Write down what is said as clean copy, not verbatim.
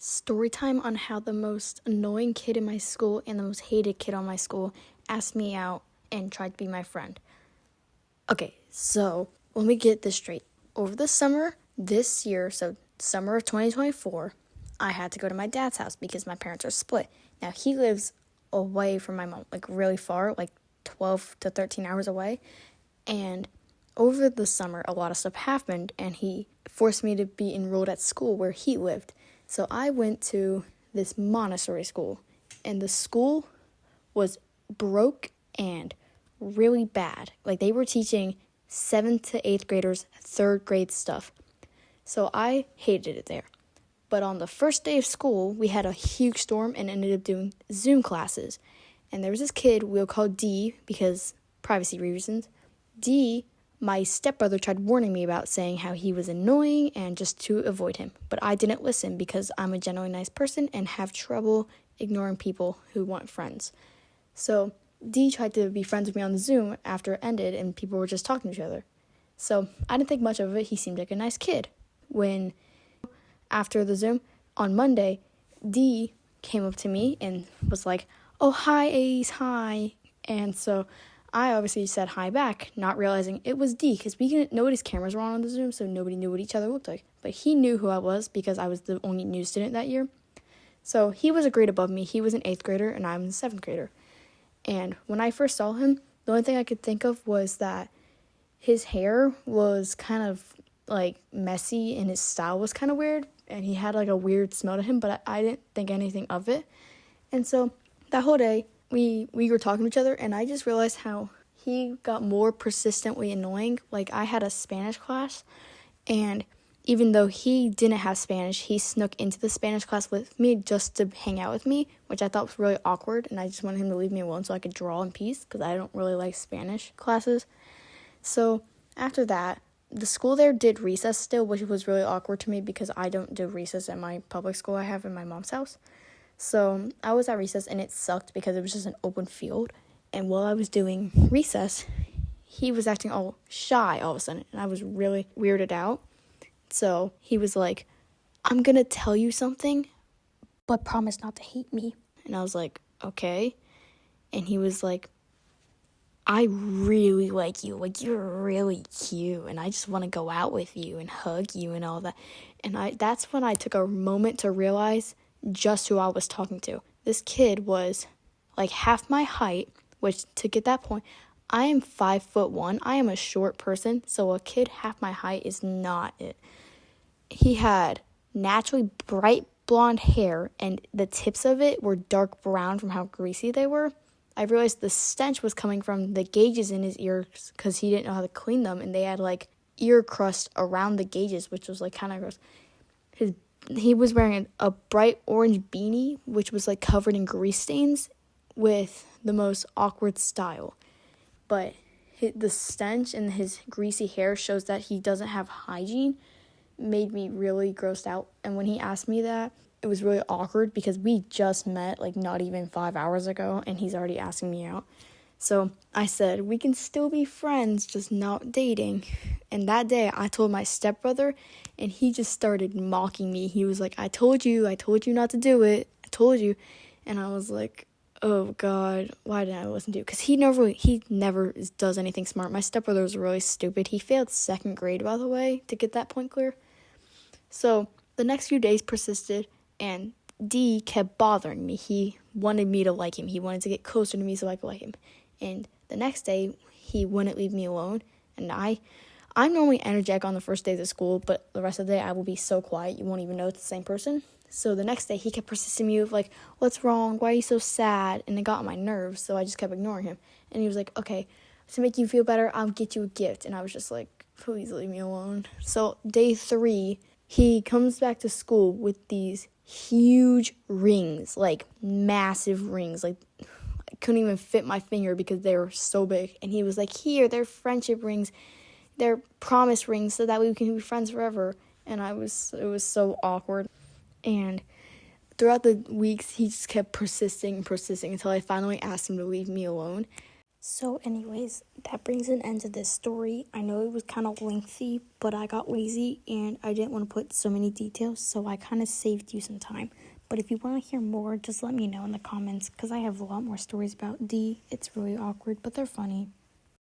Story time on how the most annoying kid in my school and the most hated kid on my school asked me out and tried to be my friend. Okay, so let me get this straight. Over the summer this year, so summer of 2024, I had to go to my dad's house because my parents are split. Now, he lives away from my mom, like really far, like 12 to 13 hours away. And over the summer, a lot of stuff happened, and he forced me to be enrolled at school where he lived. So I went to this Montessori school, and the school was broke and really bad. Like, they were teaching 7th to 8th graders 3rd grade stuff. So I hated it there. But on the first day of school, we had a huge storm and ended up doing Zoom classes. And there was this kid we'll call D because privacy reasons. D, my stepbrother tried warning me about, saying how he was annoying and just to avoid him. But I didn't listen because I'm a genuinely nice person and have trouble ignoring people who want friends. So D tried to be friends with me on the Zoom after it ended and people were just talking to each other. So I didn't think much of it. He seemed like a nice kid. When after the Zoom on Monday, D came up to me and was like, "Oh, hi, Ace, hi." And so I obviously said hi back, not realizing it was D, because we didn't notice cameras were on the Zoom, so nobody knew what each other looked like. But he knew who I was because I was the only new student that year. So he was a grade above me. He was an 8th grader, and I was a 7th grader. And when I first saw him, the only thing I could think of was that his hair was kind of like messy, and his style was kind of weird, and he had like a weird smell to him, but I didn't think anything of it. And so that whole day, we were talking to each other, and I just realized how he got more persistently annoying. Like, I had a Spanish class, and even though he didn't have Spanish, he snuck into the Spanish class with me just to hang out with me, which I thought was really awkward, and I just wanted him to leave me alone so I could draw in peace, because I don't really like Spanish classes. So after that, the school there did recess still, which was really awkward to me because I don't do recess at my public school I have in my mom's house. So I was at recess, and it sucked because it was just an open field. And while I was doing recess, he was acting all shy all of a sudden, and I was really weirded out. So he was like, "I'm going to tell you something, but promise not to hate me." And I was like, "Okay." And he was like, "I really like you. Like, you're really cute, and I just want to go out with you and hug you and all that." And that's when I took a moment to realize just who I was talking to. This kid was like half my height, which, to get that point, I am 5'1". I am a short person, so a kid half my height is not it. He had naturally bright blonde hair, and the tips of it were dark brown from how greasy they were. I realized the stench was coming from the gauges in his ears because he didn't know how to clean them, and they had like ear crust around the gauges, which was like kind of gross. He was wearing a bright orange beanie, which was like covered in grease stains, with the most awkward style. But the stench and his greasy hair shows that he doesn't have hygiene. Made me really grossed out. And when he asked me that, it was really awkward because we just met like not even 5 hours ago, and he's already asking me out. So I said, "We can still be friends, just not dating." And that day I told my stepbrother, and he just started mocking me. He was like, I told you not to do it. I told you." And I was like, oh God, why didn't I listen to you? Because he never does anything smart. My stepbrother was really stupid. He failed 2nd grade, by the way, to get that point clear. So the next few days persisted, and D kept bothering me. He wanted me to like him. He wanted to get closer to me so I could like him. And the next day, he wouldn't leave me alone. And I'm normally energetic on the first days of school, but the rest of the day I will be so quiet you won't even know it's the same person. So the next day, he kept persisting me with like, "What's wrong? Why are you so sad?" And it got on my nerves, so I just kept ignoring him. And he was like, "Okay, to make you feel better, I'll get you a gift." And I was just like, please leave me alone. So day 3, he comes back to school with these huge rings, like massive rings, like I couldn't even fit my finger because they were so big. And he was like, "Here, they're friendship rings. They're promise rings so that we can be friends forever." And it was so awkward. And throughout the weeks, he just kept persisting until I finally asked him to leave me alone. So, anyways, that brings an end to this story. I know it was kind of lengthy, but I got lazy and I didn't want to put so many details, so I kind of saved you some time. But if you want to hear more, just let me know in the comments because I have a lot more stories about D. It's really awkward, but they're funny.